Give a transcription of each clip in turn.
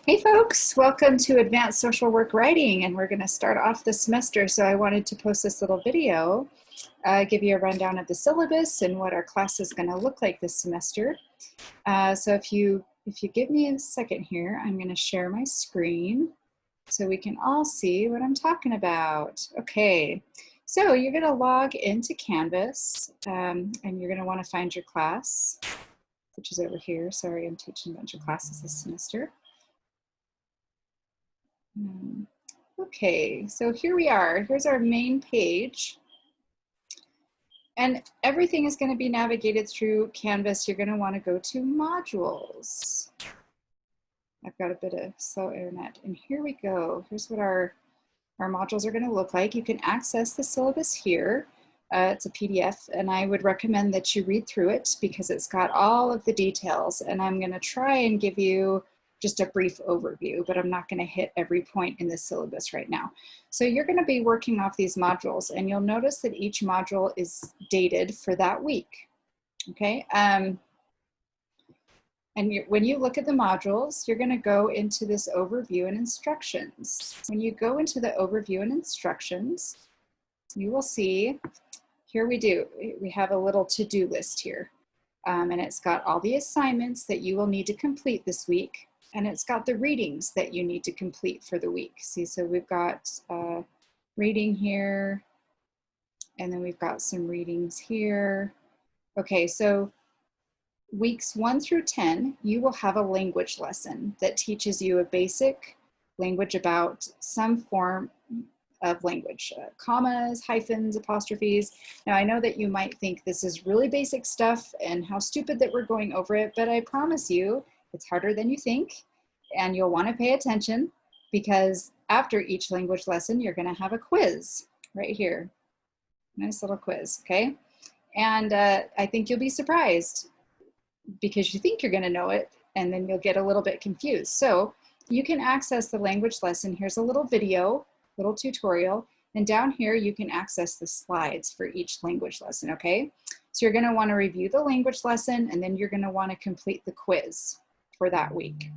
Hey folks, welcome to Advanced Social Work Writing, and we're going to start off the semester. So I wanted to post this little video, give you a rundown of the syllabus and what our class is going to look like this semester. So if you give me a second here, I'm going to share my screen so we can all see what I'm talking about. Okay, so you're going to log into Canvas, and you're going to want to find your class, which is over here. Sorry, I'm teaching a bunch of classes this semester. Okay, so here we are. Here's our main page. And everything is going to be navigated through Canvas. You're going to want to go to modules. I've got a bit of slow internet. And here we go. Here's what our modules are going to look like. You can access the syllabus here. It's a PDF, and I would recommend that you read through it because it's got all of the details. And I'm going to try and give you just a brief overview, but I'm not going to hit every point in the syllabus right now. So you're going to be working off these modules, and you'll notice that each module is dated for that week. Okay, and when you look at the modules, you're going to go into this overview and instructions. When you go into the overview and instructions, you will see, here we have a little to-do list here. And it's got all the assignments that you will need to complete this week. And it's got the readings that you need to complete for the week. See, so we've got reading here, and then we've got some readings here. Okay, so weeks 1 through 10, you will have a language lesson that teaches you a basic language about some form of language, commas, hyphens, apostrophes. Now I know that you might think this is really basic stuff and how stupid that we're going over it, but I promise you, it's harder than you think, and you'll want to pay attention because after each language lesson, you're going to have a quiz right here. Nice little quiz, okay? And I think you'll be surprised because you think you're going to know it, and then you'll get a little bit confused. So you can access the language lesson. Here's a little video, little tutorial, and down here you can access the slides for each language lesson, okay? So you're going to want to review the language lesson, and then you're going to want to complete the quiz for that week.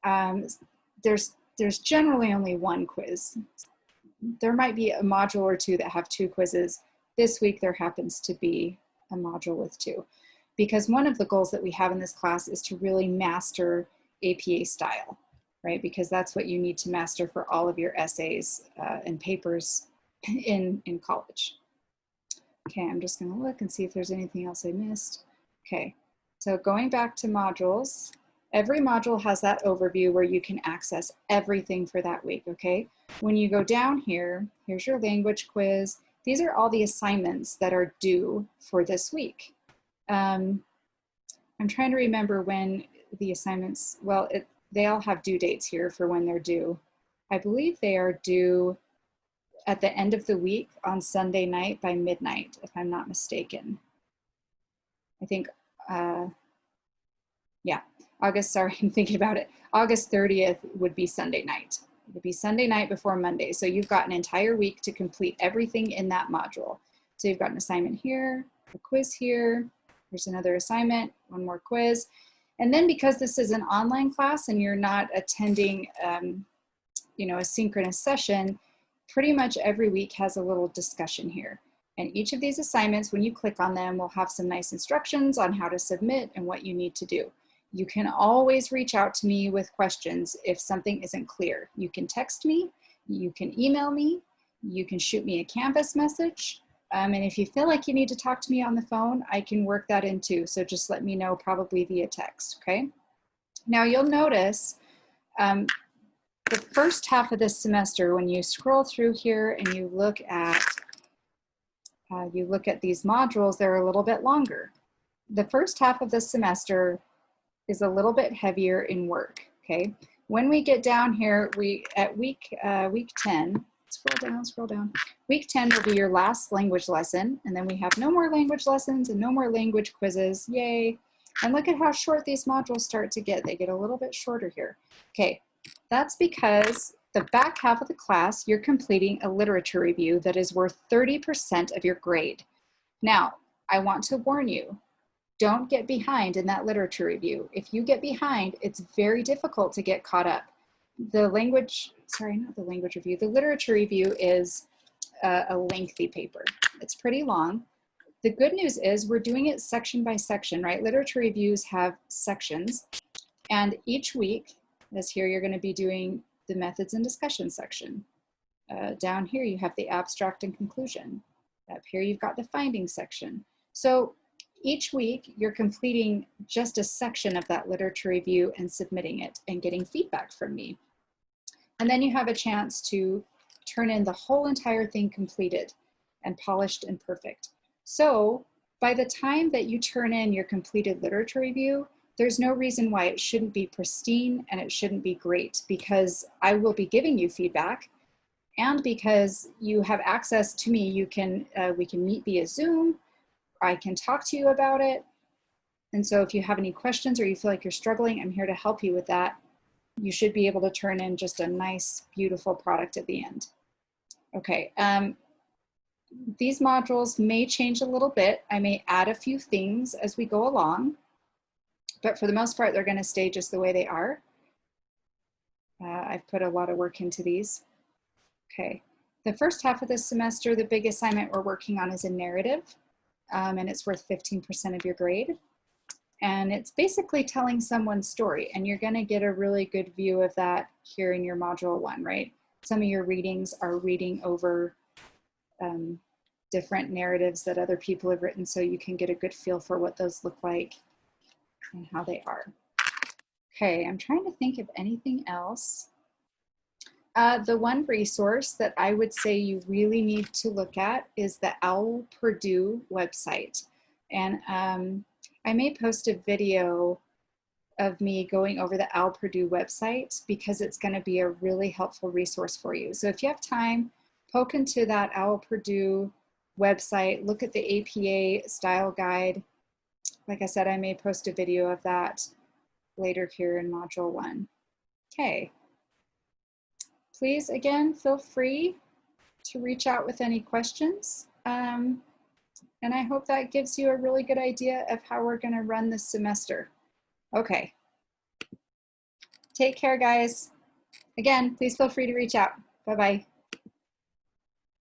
There's generally only one quiz. There might be a module or two that have 2 quizzes. This week there happens to be a module with 2, because one of the goals that we have in this class is to really master APA style, right? Because that's what you need to master for all of your essays and papers in college. Okay, I'm just going to look and see if there's anything else I missed. Okay, so going back to modules, every module has that overview where you can access everything for that week, okay? When you go down here, here's your language quiz. These are all the assignments that are due for this week. I'm trying to remember when the assignments, well, they all have due dates here for when they're due. I believe they are due at the end of the week on Sunday night by midnight, if I'm not mistaken. I think, yeah, sorry, I'm thinking about it. August 30th would be Sunday night. It would be Sunday night before Monday. So you've got an entire week to complete everything in that module. So you've got an assignment here, a quiz here, there's another assignment, one more quiz. And then because this is an online class and you're not attending, you know, a synchronous session, pretty much every week has a little discussion here. And each of these assignments, when you click on them, will have some nice instructions on how to submit and what you need to do. You can always reach out to me with questions if something isn't clear. You can text me, you can email me, you can shoot me a Canvas message. And if you feel like you need to talk to me on the phone, I can work that in too. So just let me know, probably via text, okay? Now you'll notice the first half of this semester, when you scroll through here and you look at these modules, they're a little bit longer. The first half of this semester is a little bit heavier in work, okay? When we get down here, at week 10, scroll down. Week 10 will be your last language lesson, and then we have no more language lessons and no more language quizzes, yay. And look at how short these modules start to get. They get a little bit shorter here. Okay, that's because the back half of the class, you're completing a literature review that is worth 30% of your grade. Now, I want to warn you, don't get behind in that literature review. If you get behind, it's very difficult to get caught up. The language, sorry, not the language review, the literature review is a lengthy paper. It's pretty long. The good news is we're doing it section by section, right? Literature reviews have sections, and each week, as here, you're going to be doing the methods and discussion section. Down here, you have the abstract and conclusion. Up here, you've got the findings section. So each week, you're completing just a section of that literature review and submitting it and getting feedback from me. And then you have a chance to turn in the whole entire thing completed and polished and perfect. So by the time that you turn in your completed literature review, there's no reason why it shouldn't be pristine and it shouldn't be great, because I will be giving you feedback, and because you have access to me, we can meet via Zoom. I can talk to you about it. And so if you have any questions or you feel like you're struggling, I'm here to help you with that. You should be able to turn in just a nice, beautiful product at the end. Okay, these modules may change a little bit. I may add a few things as we go along, but for the most part, they're gonna stay just the way they are. I've put a lot of work into these. Okay, the first half of this semester, the big assignment we're working on is a narrative, and it's worth 15% of your grade. And it's basically telling someone's story, and you're gonna get a really good view of that here in your module 1, right? Some of your readings are reading over different narratives that other people have written, so you can get a good feel for what those look like and how they are. Okay, I'm trying to think of anything else. The one resource that I would say you really need to look at is the OWL Purdue website. And I may post a video of me going over the OWL Purdue website, because it's going to be a really helpful resource for you. So if you have time, poke into that OWL Purdue website, look at the APA style guide. Like I said, I may post a video of that later here in module 1. Okay. Please, again, feel free to reach out with any questions. And I hope that gives you a really good idea of how we're going to run this semester. Okay. Take care, guys. Again, please feel free to reach out. Bye-bye.